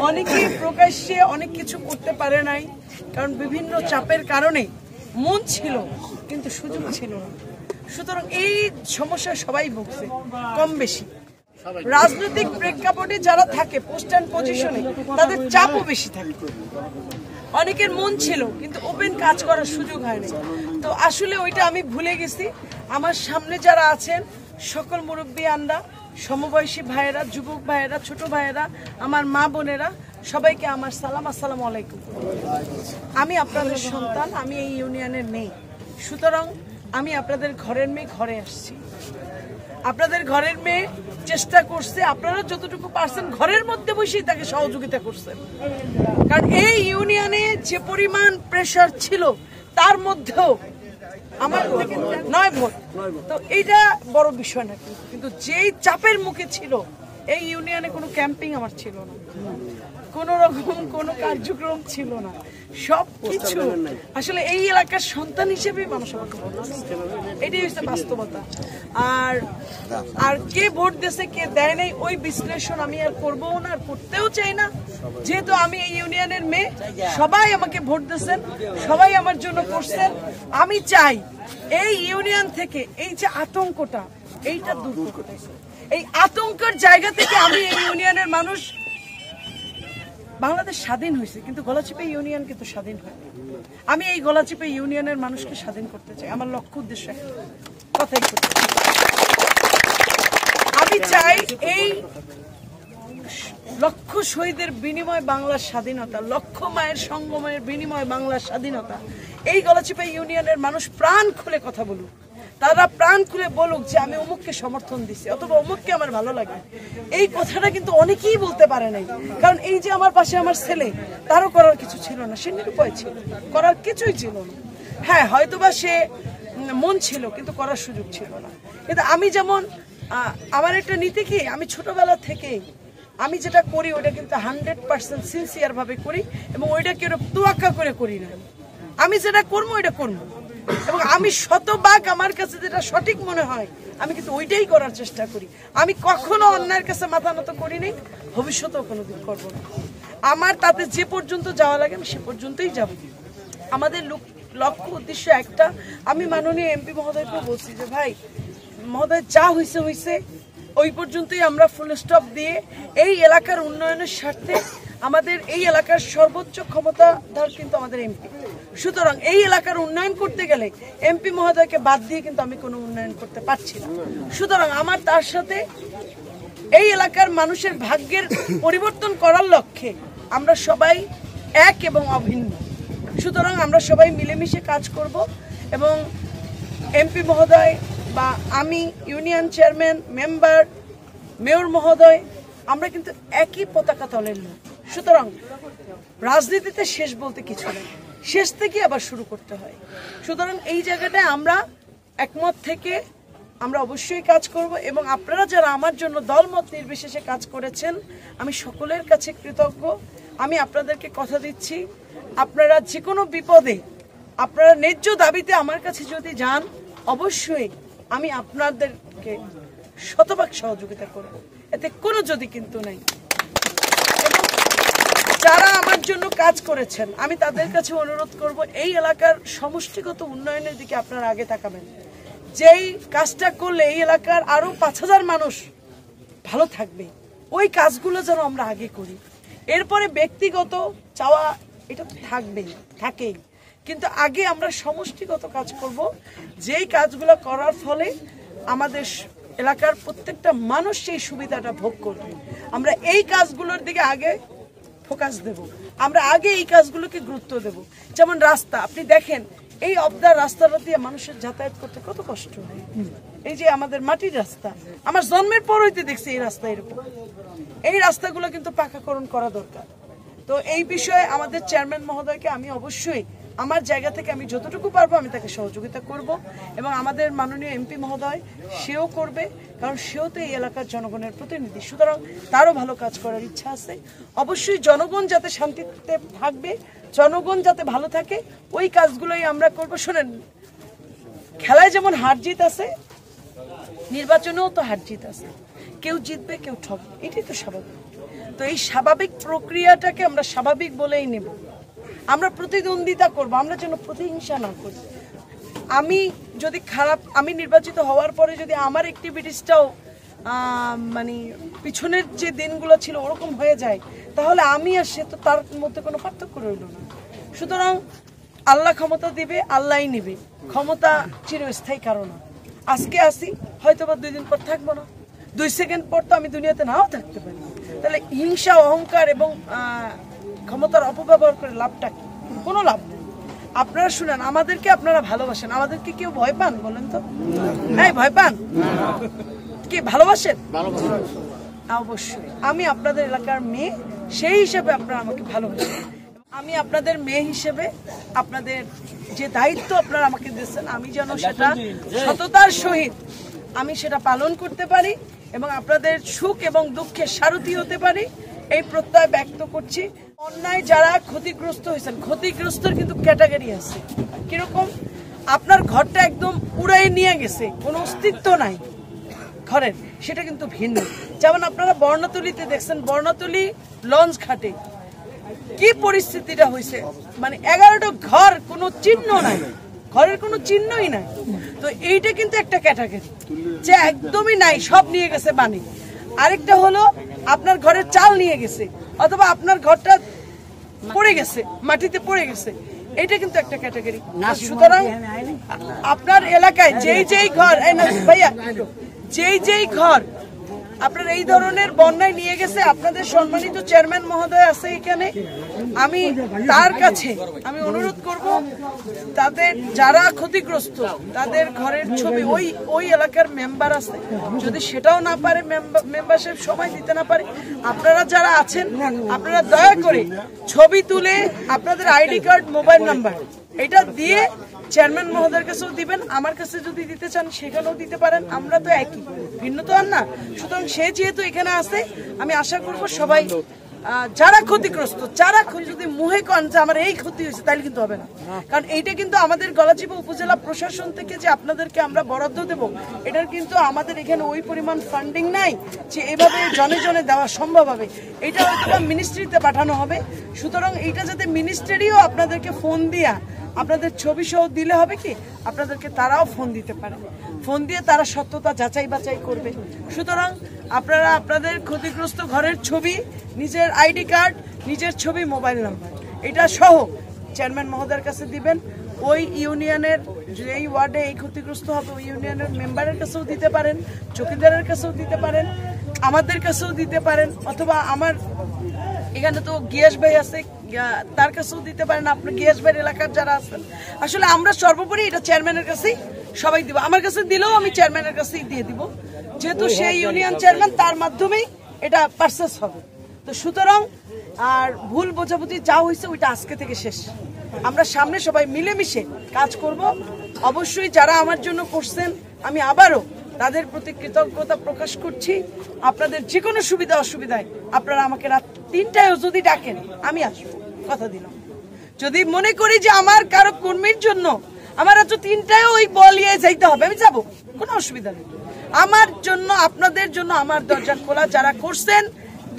অনেকেই প্রকাশ্যে অনেক কিছু করতে পারে নাই, কারণ বিভিন্ন চাপের কারণে মন ছিল কিন্তু সুযোগ ছিল না। সুতরাং এই সমস্যা সবাই ভুগছে কম বেশি। রাজনৈতিক প্রেক্ষাপটে যারা থাকে পোস্ট অ্যান্ড পজিশনে তাদের চাপও বেশি থাকে। অনেকের মন ছিল কিন্তু ওপেন কাজ করার সুযোগ হয়নি। তো আসলে ওইটা আমি ভুলে গেছি। আমার সামনে যারা আছেন সকল মুরব্বিয়ানরা, সমবয়সী ভাইয়েরা, যুবক ভাইয়েরা, ছোট ভাইয়েরা, আমার মা বোনেরা, সবাইকে আমার সালাম, আসসালামু আলাইকুম। আমি আপনাদের সন্তান, আমি এই ইউনিয়নের মেয়ে। সুতরাং আমি আপনাদের ঘরের মেয়ে, ঘরে আসছি। আপনাদের ঘরের মেয়ে চেষ্টা করছে, আপনারা যতটুকু পারছেন ঘরের মধ্যে বসেই তাকে সহযোগিতা করছেন। কারণ এই ইউনিয়নে যে পরিমাণ প্রেসার ছিল তার মধ্যেও আমার 9 ভোট, তো এইটা বড় বিষয় না। কিন্তু যেই চাপের মুখে ছিল এই ইউনিয়নে কোনো ক্যাম্পিং আমার ছিল না, কোনো রকম কোনো কার্যক্রম ছিল না, সব কিছু আসলে এই এলাকার সন্তান হিসেবেই মানুষ আমাকে ভোট দিচ্ছে। এটাই হচ্ছে বাস্তবতা। আর কে ভোট দিয়েছে কে দেয় নাই ওই বিশ্লেষণ আমি আর করবো না, আর করতেও চাই না। যেহেতু আমি এই ইউনিয়নের মেয়ে, সবাই আমাকে ভোট দিয়েছেন, সবাই আমার জন্য করছেন। আমি চাই এই ইউনিয়ন থেকে এই যে আতঙ্কটা, এইটা দূর করতে। এই আতঙ্কের জায়গা থেকে আমি এই ইউনিয়নের মানুষ, বাংলাদেশ স্বাধীন হয়েছে কিন্তু গলাচিপা ইউনিয়ন কিন্তু স্বাধীন হয়নি। আমি এই গলাচিপা ইউনিয়নের মানুষকে স্বাধীন করতে চাই। আমার লক্ষ্য উদ্দেশ্য কথাই করতে চাই। আমি চাই এই লক্ষ শহীদের বিনিময় বাংলার স্বাধীনতা, লক্ষ মায়ের সঙ্গমের বিনিময় বাংলার স্বাধীনতা, এই গলাচিপা ইউনিয়নের মানুষ প্রাণ খুলে কথা বলুক। তারা প্রাণ খুলে বলুক যে আমি অমুককে সমর্থন দিচ্ছি অথবা অমুককে আমার ভালো লাগে। এই কথাটা কিন্তু অনেকেই বলতে পারে নাই। কারণ এই যে আমার পাশে আমার ছেলে, তারও করার কিছু ছিল না, সে নিরুপায় ছিল, করার কিছুই ছিল না। হ্যাঁ, হয়তোবা সে মন ছিল কিন্তু করার সুযোগ ছিল না। কিন্তু আমি যেমন আমার একটা নীতি কি, আমি ছোটবেলা থেকেই আমি যেটা করি ওইটা কিন্তু 100% সিনসিয়ার ভাবে করি এবং ওইটা কেউ তোয়াক্কা করে করি না। আমি যেটা করবো ওইটা করবো এবং আমি শতভাগ আমার কাছে যেটা সঠিক মনে হয় আমি কিন্তু ওইটাই করার চেষ্টা করি। আমি কখনো অন্যায়ের কাছে মাথা নত করি নাই, ভবিষ্যতেও কোনোদিন করবো না। আমার তাতে যে পর্যন্ত যাওয়া লাগে আমি সে পর্যন্তই যাব। আমাদের লক্ষ্য উদ্দেশ্য একটা। আমি মাননীয় এমপি মহোদয়কেও বলছি যে ভাই মহোদয় যা হয়েছে হয়েছে, ওই পর্যন্তই আমরা ফুল স্টপ দিয়ে এই এলাকার উন্নয়নের স্বার্থে, আমাদের এই এলাকার সর্বোচ্চ ক্ষমতাধর কিন্তু আমাদের এমপি। সুতরাং এই এলাকার উন্নয়ন করতে গেলে এমপি মহোদয়কে বাদ দিয়ে কিন্তু আমি কোনো উন্নয়ন করতে পারছি না। সুতরাং আমার তার সাথে এই এলাকার মানুষের ভাগ্যের পরিবর্তন করার লক্ষ্যে আমরা সবাই এক এবং অভিন্ন। সুতরাং আমরা সবাই মিলেমিশে কাজ করব এবং এমপি মহোদয় বা আমি, ইউনিয়ন চেয়ারম্যান, মেম্বার, মেয়র মহোদয়, আমরা কিন্তু একই পতাকা তলের লোক। সুতরাং রাজনীতিতে শেষ বলতে কিছু নেই, শেষ থেকে আবার শুরু করতে হয়। সুতরাং এই জায়গাটায় আমরা একমত থেকে আমরা অবশ্যই কাজ করব এবং আপনারা যারা আমার জন্য দলমত নির্বিশেষে কাজ করেছেন আমি সকলের কাছে কৃতজ্ঞ। আমি আপনাদেরকে কথা দিচ্ছি, আপনারা যে কোনো বিপদে আপনারা ন্যায্য দাবিতে আমার কাছে যদি যান অবশ্যই আমি আপনাদেরকে শতভাগ সহযোগিতা করব, এতে কোনো যদি কিন্তু নেই। এবং যারা আমার জন্য কাজ করেছেন আমি তাদের কাছে অনুরোধ করব এই এলাকার সমষ্টিগত উন্নয়নের দিকে আপনারা আগে তাকাবেন। যেই কাজটা করলে এই এলাকার আরো 5000 মানুষ ভালো থাকবে, ওই কাজগুলো যেন আমরা আগে করি। এরপরে ব্যক্তিগত চাওয়া এটা থাকেই, কিন্তু আগে আমরা সমষ্টিগত কাজ করব, যেই কাজগুলো করার ফলে আমাদের এলাকার প্রত্যেকটা মানুষ সেই সুবিধাটা ভোগ করবে। আমরা এই কাজগুলোর দিকে আগে ফোকাস দেব, আমরা আগে এই কাজগুলোকে গুরুত্ব দেব। যেমন রাস্তা, আপনি দেখেন এই অবদার রাস্তাটা দিয়ে মানুষের যাতায়াত করতে কত কষ্ট হয়। এই যে আমাদের মাটির রাস্তা, আমার জন্মের পর হইতে দেখছি এই রাস্তা এরকম। এই রাস্তাগুলো কিন্তু পাকাকরণ করা দরকার। তো এই বিষয়ে আমাদের চেয়ারম্যান মহোদয়কে আমি অবশ্যই আমার জায়গা থেকে আমি যতটুকু পারবো আমি তাকে সহযোগিতা করব এবং আমাদের মাননীয় এমপি মহোদয় সেও করবে, কারণ সেও তো এই এলাকার জনগণের প্রতিনিধি। সুতরাং তারও ভালো কাজ করার ইচ্ছা আছে। অবশ্যই জনগণ যাতে শান্তিতে থাকবে, জনগণ যাতে ভালো থাকে, ওই কাজগুলোই আমরা করব। শোনেন, খেলায় যেমন হার জিত আছে, নির্বাচনেও তো হার জিত আছে, কেউ জিতবে কেউ ঠকবে, এটাই তো স্বাভাবিক। তো এই স্বাভাবিক প্রক্রিয়াটাকে আমরা স্বাভাবিক বলেই নেব। আমরা প্রতিদ্বন্দ্বিতা করব, আমরা যেন প্রতিহিংসা না করি। আমি নির্বাচিত হওয়ার পরে যদি আমার অ্যাক্টিভিটিসটাও মানে পিছনের যে দিনগুলো ছিল ওরকম হয়ে যায়, তাহলে আমি আর সে তো তার মধ্যে কোনো পার্থক্য রইল না। সুতরাং আল্লাহ ক্ষমতা দিবে, আল্লাহই নেবে। ক্ষমতা চিরস্থায়ী কারণ। আজকে আসি, হয়তো বা 2 দিন পর থাকবো না, 2 সেকেন্ড পর তো আমি দুনিয়াতে নাও থাকতে পারি। তাহলে হিংসা, অহংকার এবং ক্ষমতার অপব্যবহার করে লাভটা কি? কোনো লাভ নেই। আপনারা শুনেন, আমাদেরকে আপনারা ভালোবাসেন, আমাদেরকে কেউ ভয় পান বলেন তো? হ্যাঁ, ভয় পান কি? ভালোবাসেন? অবশ্যই। আমি আপনাদের এলাকার মেয়ে, সেই হিসেবে আপনারা আমাকে ভালোবাসেন। আমি আপনাদের মেয়ে হিসেবে আপনাদের যে দায়িত্ব আপনারা আমাকে দিয়েছেন, আমি যেন সেটা সততার সহিত আমি সেটা পালন করতে পারি এবং আপনাদের সুখ এবং দুঃখের সারথি হতে পারি, এই প্রত্যয় ব্যক্ত করছি। অন্যায় যারা ক্ষতিগ্রস্ত হয়েছেন, ক্ষতিগ্রস্তের কিন্তু ক্যাটাগরি আছে। কিরকম? আপনার ঘরটা একদম উড়াই নিয়ে গেছে, কোনো অস্তিত্ব নাই ঘরের, সেটা কিন্তু ভিন্ন। যেমন আপনারা বর্ণাতুলিতে দেখছেন, বর্ণাতুলি লঞ্চ ঘাটে কি পরিস্থিতিটা হয়েছে, মানে 11টা ঘর, কোনো চিহ্ন নাই, ঘরের কোনো চিহ্নই নাই। তো এইটা কিন্তু একটা ক্যাটাগরি যে একদমই নাই, সব নিয়ে গেছে বাণী। আরেকটা হলো আপনার ঘরের চাল নিয়ে গেছে, অথবা আপনার ঘরটা পড়ে গেছে, মাটিতে পড়ে গেছে, এটা কিন্তু একটা ক্যাটাগরি। সুতরাং আপনার এলাকায় যেই ঘর, ভাইয়া, যেই ঘর আপনার এই ধরনের বন্যায় নিয়ে গেছে, আপনাদের সম্মানিত চেয়ারম্যান মহোদয় আছে এখানে, আমি তার কাছে আমি অনুরোধ করব, তাদের যারা ক্ষতিগ্রস্ত তাদের ঘরের ছবি, ওই এলাকার মেম্বার আছে, যদি সেটাও না পারে, মেম্বারশিপ সময় দিতে না পারে, আপনারা যারা আছেন আপনারা দয়া করে ছবি তুলে আপনাদের আইডি কার্ড, মোবাইল নাম্বার এটা দিয়ে চেয়ারম্যান মহোদয়ের কাছেও দিবেন, আমার কাছে যদি দিতে চান সেখানেও দিতে পারেন। আমরা তো একই, ভিন্ন তো আর না। সুতরাং সে যেহেতু এখানে আছে, আমি আশা করব সবাই যারা ক্ষতিগ্রস্ত, যারা যদি মুহে কন যে আমার এই ক্ষতি হয়েছে, তাহলে কিন্তু হবে না। কারণ এইটা কিন্তু আমাদের গলাচিপা উপজেলা প্রশাসন থেকে যে আপনাদেরকে আমরা বরাদ্দ দেব, এটার কিন্তু আমাদের এখানে ওই পরিমাণ ফান্ডিং নাই যে এভাবে জনে জনে দেওয়া সম্ভব হবে। এটা হয়তো মিনিস্ট্রিতে পাঠানো হবে। সুতরাং এইটা যাতে মিনিস্ট্রিও আপনাদেরকে ফোন দিয়া আপনাদের ছবি সহ দিলে হবে কি, আপনাদেরকে তারাও ফোন দিতে পারে, ফোন দিয়ে তারা সত্যতা যাচাই বাছাই করবে। সুতরাং আপনারা আপনাদের ক্ষতিগ্রস্ত ঘরের ছবি, নিজের আইডি কার্ড, নিজের ছবি, মোবাইল নাম্বার এটা সহ চেয়ারম্যান মহোদয়ের কাছে দিবেন। ওই ইউনিয়নের যেই ওয়ার্ডে এই ক্ষতিগ্রস্ত হবে, ওই ইউনিয়নের মেম্বারের কাছেও দিতে পারেন, চৌকিদারের কাছেও দিতে পারেন, আমাদের কাছেও দিতে পারেন, অথবা আমার এখানে তো গিয়াস ভাই আছে, তার কাছেও দিতে পারেন। আপনার গিয়াস ভাইয়ের এলাকার যারা আছেন, আসলে আমরা সর্বোপরি এটা চেয়ারম্যানের কাছেই সবাই দিব। আমার কাছে দিলেও আমি চেয়ারম্যানের কাছেই দিয়ে দিব, যেহেতু সেই ইউনিয়ন চেয়ারম্যান, তার মাধ্যমেই এটা পারচেস হবে। তো সুতরাং আর ভুল বোঝাবুঝি যা হয়েছে ওইটা আজকে থেকে শেষ। আমরা সামনে সবাই মিলেমিশে কাজ করব। অবশ্যই যারা আমার জন্য করছেন, আমি আবারও তাদের প্রতি কৃতজ্ঞতা প্রকাশ করছি। আপনাদের যে কোনো সুবিধা অসুবিধায় আপনারা আমাকে রাত 3টায়ও যদি ডাকেন, আমি আসবো, কথা দিলাম। যদি মনে করি যে আমার কারো কর্মীর জন্য আমার রাত 3টায়ও ওই বলিয়ে যাইতে হবে, আমি যাবো, কোনো অসুবিধা নেই। আমার জন্য, আপনাদের জন্য আমার দরজা খোলা। যারা করছেন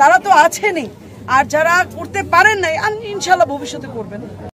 তারা তো আছেনই, আর যারা করতে পারেন নাই, ইনশাল্লাহ ভবিষ্যতে করবেন।